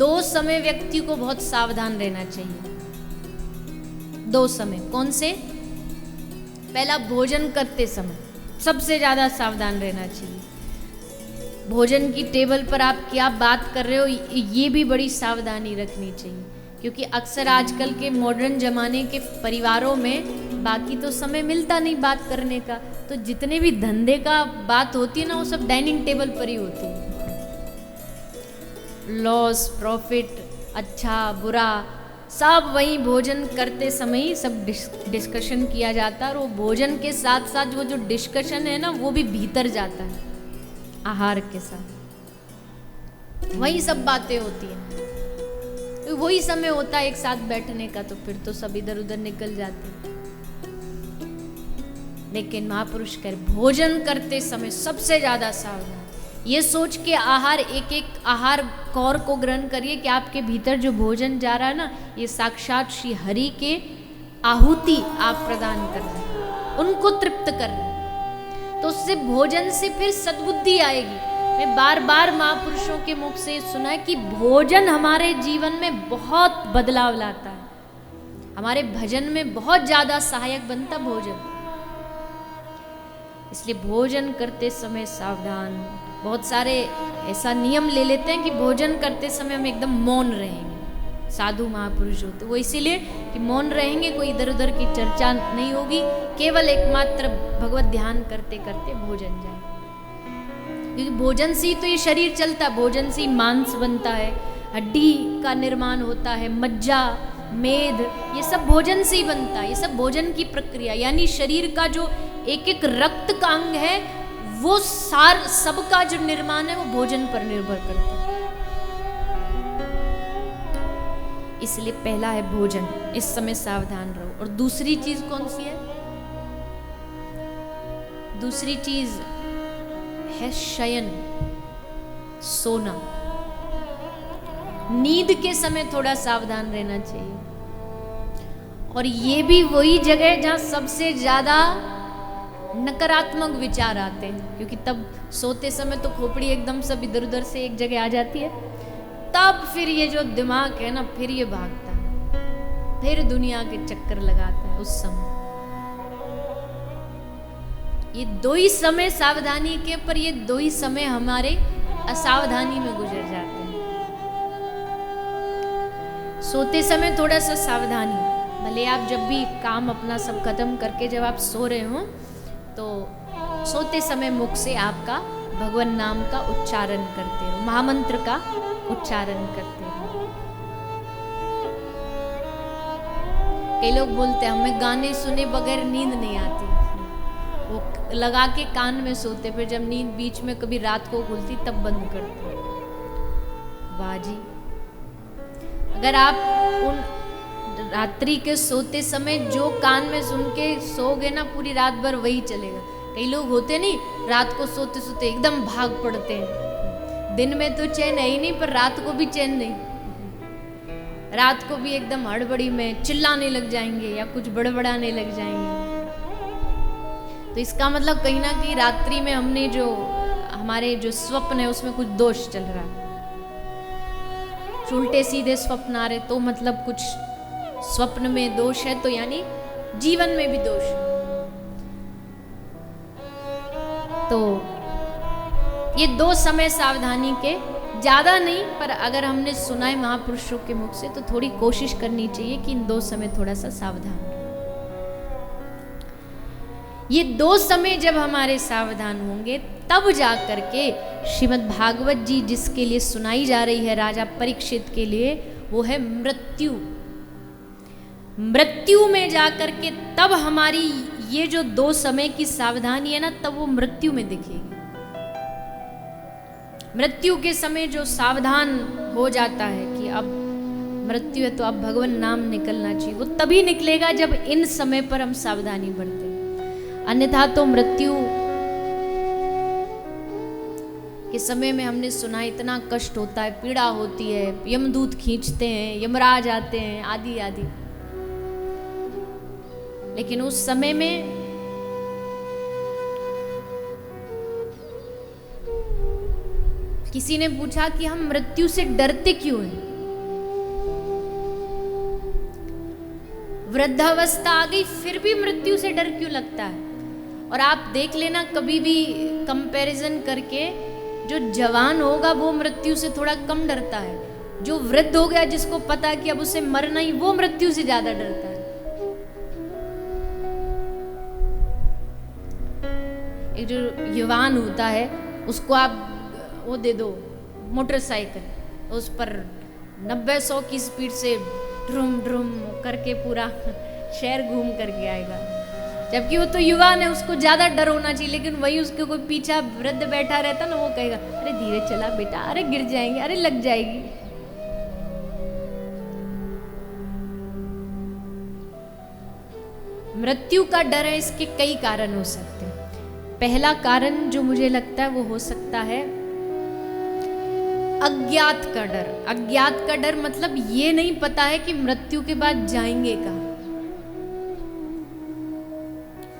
दो समय व्यक्ति को बहुत सावधान रहना चाहिए। दो समय कौन से? पहला, भोजन करते समय सबसे ज्यादा सावधान रहना चाहिए। भोजन की टेबल पर आप क्या बात कर रहे हो, ये भी बड़ी सावधानी रखनी चाहिए, क्योंकि अक्सर आजकल के मॉडर्न जमाने के परिवारों में बाकी तो समय मिलता नहीं बात करने का, तो जितने भी धंधे का बात होती है ना, वो सब डाइनिंग टेबल पर ही होती है। लॉस प्रॉफिट, अच्छा बुरा, सब वही भोजन करते समय ही सब डिस्कशन किया जाता है। और वो भोजन के साथ साथ वो जो डिस्कशन है ना, वो भी भीतर जाता है आहार के साथ, वही सब बातें होती हैं। तो वही समय होता है एक साथ बैठने का, तो फिर तो सब इधर उधर निकल जाते हैं। लेकिन महापुरुष कह भोजन करते समय सबसे ज्यादा सावधान, ये सोच के आहार, एक एक आहार कौर को ग्रहण करिए कि आपके भीतर जो भोजन जा रहा है ना, ये साक्षात श्री हरि के आहुति आप प्रदान कर रहे हैं, उनको तृप्त कर रहे हैं। तो उससे भोजन से फिर सद्बुद्धि आएगी। मैं बार बार महापुरुषों के मुख से सुना है कि भोजन हमारे जीवन में बहुत बदलाव लाता है, हमारे भजन में बहुत ज्यादा सहायक बनता भोजन। इसलिए भोजन करते समय सावधान। बहुत सारे ऐसा नियम ले लेते हैं कि भोजन करते समय हम एकदम मौन रहेंगे। साधु महापुरुष होते वो इसीलिए कि मौन रहेंगे, कोई इधर उधर की चर्चा नहीं होगी, केवल एकमात्र भगवत ध्यान करते करते भोजन जाए। क्योंकि भोजन से ही तो ये शरीर चलता है, भोजन से ही मांस बनता है, हड्डी का निर्माण होता है, मज्जा मेद, ये सब भोजन से ही बनता है। ये सब भोजन की प्रक्रिया, यानी शरीर का जो एक एक रक्त का अंग है, वो सार सबका जो निर्माण है वो भोजन पर निर्भर करता है। इसलिए पहला है भोजन, इस समय सावधान रहो। और दूसरी चीज कौन सी है? दूसरी चीज है शयन, सोना। नींद के समय थोड़ा सावधान रहना चाहिए। और ये भी वही जगह है जहां सबसे ज्यादा नकारात्मक विचार आते हैं, क्योंकि तब सोते समय तो खोपड़ी एकदम सब इधर उधर से एक जगह आ जाती है, तब फिर ये जो दिमाग है ना, फिर ये भागता है, फिर दुनिया के चक्कर लगाता है। उस समय ये दो ही समय सावधानी के, पर ये दो ही समय हमारे असावधानी में गुजर जाते हैं। सोते समय थोड़ा सा सावधानी, भले आप जब भी काम अपना सब खत्म करके जब आप सो रहे हो, तो सोते समय मुख से आपका भगवान नाम का उच्चारण करते हो, महामंत्र का उच्चारण करते हो। कई लोग बोलते हैं हमें गाने सुने बगैर नींद नहीं आती, वो लगा के कान में सोते, फिर जब नींद बीच में कभी रात को खुलती तब बंद करते। वाह जी, अगर आप उन रात्रि के सोते समय जो कान में सुन के सोगे ना, पूरी रात भर वही चलेगा। कई लोग होते नहीं, रात को सोते सोते एकदम भाग पड़ते हैं, दिन में तो चैन है ही नहीं, पर रात को भी चैन नहीं, रात को भी एकदम हड़बड़ी में चिल्लाने लग जाएंगे या कुछ बड़बड़ाने लग जाएंगे। तो इसका मतलब कहीं ना कहीं रात्रि में हमने जो हमारे जो स्वप्न है उसमें कुछ दोष चल रहा है। उल्टे सीधे स्वप्न आ रहे तो मतलब कुछ स्वप्न में दोष है, तो यानी जीवन में भी दोष है। तो ये दो समय सावधानी के, ज्यादा नहीं, पर अगर हमने सुना है महापुरुषों के मुख से, तो थोड़ी कोशिश करनी चाहिए कि इन दो समय थोड़ा सा सावधान। ये दो समय जब हमारे सावधान होंगे, तब जा करके श्रीमद् भागवत जी जिसके लिए सुनाई जा रही है, राजा परीक्षित के लिए, वो है मृत्यु। मृत्यु में जाकर के तब हमारी ये जो दो समय की सावधानी है ना, तब वो मृत्यु में दिखेगी। मृत्यु के समय जो सावधान हो जाता है कि अब मृत्यु है तो अब भगवान नाम निकलना चाहिए, वो तभी निकलेगा जब इन समय पर हम सावधानी बरतें। अन्यथा तो मृत्यु के समय में हमने सुना इतना कष्ट होता है, पीड़ा होती है, यमदूत खींचते हैं, यमराज आते हैं, आदि आदि। लेकिन उस समय में किसी ने पूछा कि हम मृत्यु से डरते क्यों हैं? वृद्धावस्था आ गई फिर भी मृत्यु से डर क्यों लगता है? और आप देख लेना कभी भी कंपैरिजन करके, जो जवान होगा वो मृत्यु से थोड़ा कम डरता है, जो वृद्ध हो गया जिसको पता है कि अब उसे मरना ही, वो मृत्यु से ज्यादा डरता है। एक जो युवान होता है उसको आप वो दे दो मोटरसाइकिल, उस पर 90-100 की स्पीड से ड्रुम ड्रुम करके पूरा शहर घूम करके आएगा, जबकि वो तो युवान है, उसको ज्यादा डर होना चाहिए। लेकिन वही उसके कोई पीछा वृद्ध बैठा रहता ना, वो कहेगा अरे धीरे चला बेटा, अरे गिर जाएंगे, अरे लग जाएगी। मृत्यु का डर है, इसके कई कारण हो सकते हैं। पहला कारण जो मुझे लगता है वो हो सकता है अज्ञात का डर। अज्ञात का डर मतलब ये नहीं पता है कि मृत्यु के बाद जाएंगे कहाँ,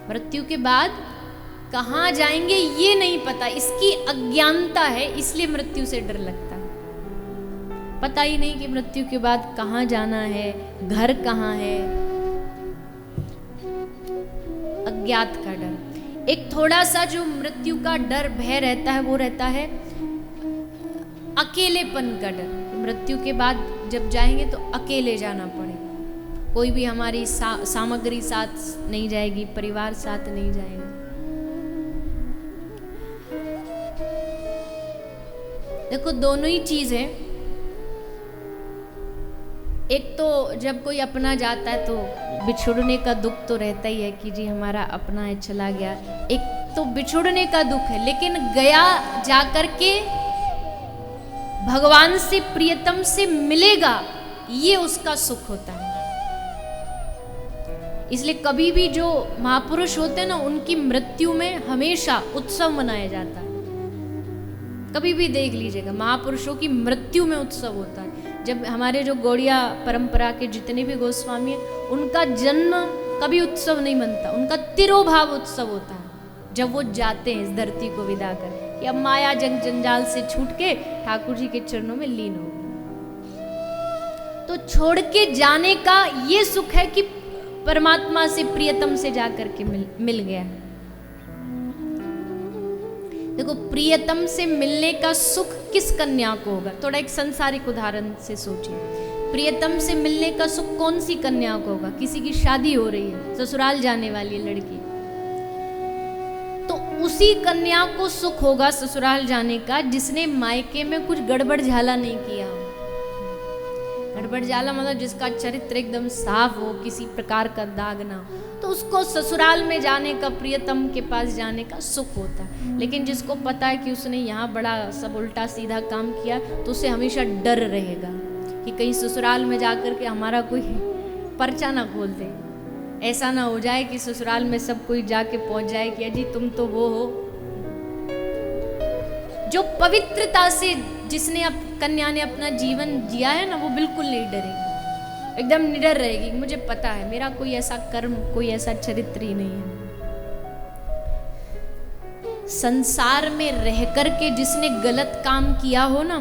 मृत्यु के बाद कहाँ जाएंगे ये नहीं पता, इसकी अज्ञानता है, इसलिए मृत्यु से डर लगता है। पता ही नहीं कि मृत्यु के बाद कहाँ जाना है, घर कहाँ है, अज्ञात का डर। एक थोड़ा सा जो मृत्यु का डर भय रहता है वो रहता है अकेलेपन का डर। मृत्यु के बाद जब जाएंगे तो अकेले जाना पड़ेगा, कोई भी हमारी सामग्री साथ नहीं जाएगी, परिवार साथ नहीं जाएगा। देखो दोनों ही चीज है, एक तो जब कोई अपना जाता है तो बिछुड़ने का दुख तो रहता ही है कि जी हमारा अपना है चला गया, एक तो बिछुड़ने का दुख है, लेकिन गया जाकर के भगवान से प्रियतम से मिलेगा, ये उसका सुख होता है। इसलिए कभी भी जो महापुरुष होते हैं ना, उनकी मृत्यु में हमेशा उत्सव मनाया जाता है। कभी भी देख लीजिएगा महापुरुषों की मृत्यु में उत्सव होता है। जब हमारे जो गौड़िया परंपरा के जितने भी गोस्वामी हैं, उनका जन्म कभी उत्सव नहीं मनता, उनका तिरोभाव उत्सव होता है जब वो जाते हैं इस धरती को विदा कर कि अब माया जंग जंजाल से छूट के ठाकुर जी के चरणों में लीन हो। तो छोड़ के जाने का ये सुख है कि परमात्मा से प्रियतम से जाकर के मिल गया। देखो प्रियतम से मिलने का सुख किस कन्या को होगा? थोड़ा एक संसारिक उदाहरण से सोचिए। प्रियतम से मिलने का सुख कौन सी कन्या को होगा? किसी की शादी हो रही है, ससुराल जाने वाली है लड़की, तो उसी कन्या को सुख होगा ससुराल जाने का जिसने मायके में कुछ गड़बड़ झाला नहीं किया। गड़बड़ झाला मतलब जिसका चरित्र एकदम साफ हो, किसी प्रकार का दाग ना हो, तो उसको ससुराल में जाने का, प्रियतम के पास जाने का सुख होता है। लेकिन जिसको पता है कि उसने यहाँ बड़ा सब उल्टा सीधा काम किया, तो उसे हमेशा डर रहेगा कि कहीं ससुराल में जाकर के हमारा कोई पर्चा ना खोल दे, ऐसा ना हो जाए कि ससुराल में सब कोई जाके पहुंच जाए कि अजी तुम तो वो हो। जो पवित्रता से जिसने कन्या ने अपना जीवन जिया है ना, वो बिल्कुल नहीं डरेगी, एकदम निडर रहेगी। मुझे पता है मेरा कोई ऐसा कर्म, कोई ऐसा चरित्र ही नहीं है। संसार में रह करके जिसने गलत काम किया हो ना,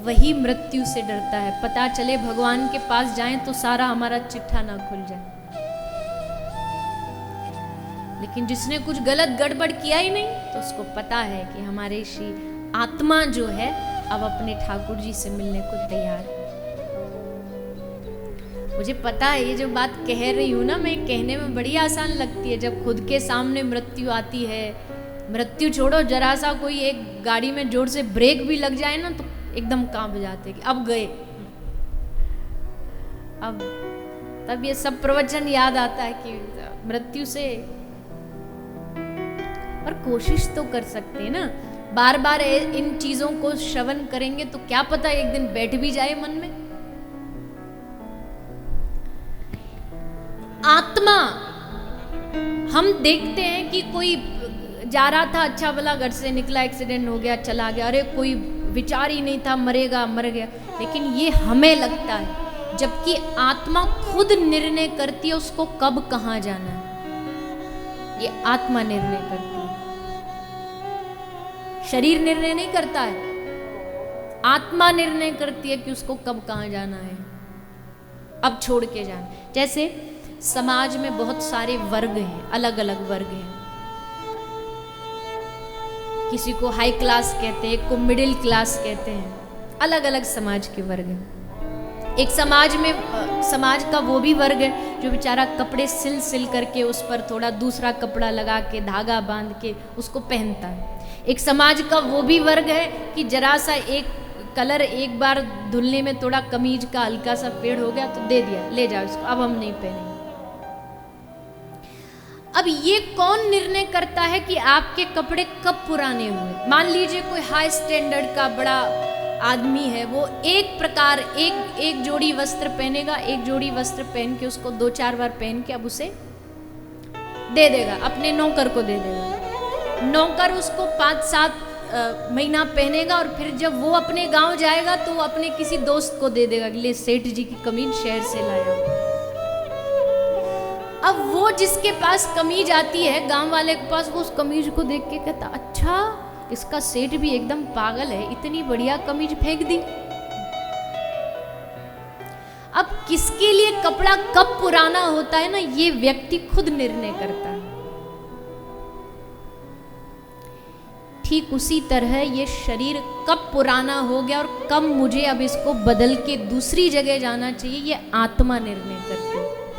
वही मृत्यु से डरता है। पता चले भगवान के पास जाएं तो सारा हमारा चिट्ठा ना खुल जाए। लेकिन जिसने कुछ गलत गड़बड़ किया ही नहीं, तो उसको पता है कि हमारे श्री आत्मा जो है अब अपने ठाकुर जी से मिलने को तैयार है। मुझे पता है ये जो बात कह रही हूँ ना, मैं कहने में बड़ी आसान लगती है। जब खुद के सामने मृत्यु आती है, मृत्यु छोड़ो, जरा सा कोई एक गाड़ी में जोर से ब्रेक भी लग जाए ना, तो एकदम कांप जाते कि अब गए। अब तब ये सब प्रवचन याद आता है कि मृत्यु से, और कोशिश तो कर सकते हैं ना, बार बार इन चीजों को श्रवण करेंगे तो क्या पता एक दिन बैठ भी जाए मन में। आत्मा, हम देखते हैं कि कोई जा रहा था अच्छा भला, घर से निकला, एक्सीडेंट हो गया, चला गया, अरे कोई विचार ही नहीं था, मरेगा, मर गया। लेकिन ये हमें लगता है, जबकि आत्मा खुद निर्णय करती है उसको कब कहाँ जाना है। ये आत्मा निर्णय करती है, शरीर निर्णय नहीं करता है। आत्मा निर्णय करती है कि उसको कब कहाँ जाना है, अब छोड़ के जाना। जैसे समाज में बहुत सारे वर्ग हैं, अलग अलग वर्ग हैं। किसी को हाई क्लास कहते हैं, एक को मिडिल क्लास कहते हैं, अलग अलग समाज के वर्ग हैं। एक समाज का वो भी वर्ग है जो बेचारा कपड़े सिल करके उस पर थोड़ा दूसरा कपड़ा लगा के धागा बांध के उसको पहनता है। एक समाज का वो भी वर्ग है कि जरा सा एक कलर एक बार धुलने में थोड़ा कमीज का हल्का सा फेड हो गया तो दे दिया, ले जाओ इसको, अब हम नहीं पहनेंगे। अब ये कौन निर्णय करता है कि आपके कपड़े कब पुराने हुए? मान लीजिए कोई हाई स्टैंडर्ड का बड़ा आदमी है, वो एक जोड़ी वस्त्र पहनेगा, एक जोड़ी वस्त्र पहन के उसको 2-4 बार पहन के अब उसे दे देगा, अपने नौकर को दे देगा। नौकर उसको 5-7 महीना पहनेगा और फिर जब वो अपने गांव जाएगा तो वो अपने किसी दोस्त को दे देगा, ले सेठ जी की कमीज शहर से लाया। अब वो जिसके पास कमीज आती है गांव वाले के पास, वो उस कमीज को देख के कहता अच्छा इसका सेठ भी एकदम पागल है, इतनी बढ़िया कमीज फेंक दी। अब किसके लिए कपड़ा कब पुराना होता है ना, ये व्यक्ति खुद निर्णय करता है। ठीक उसी तरह ये शरीर कब पुराना हो गया और कब मुझे अब इसको बदल के दूसरी जगह जाना चाहिए, ये आत्मा निर्णय करती है।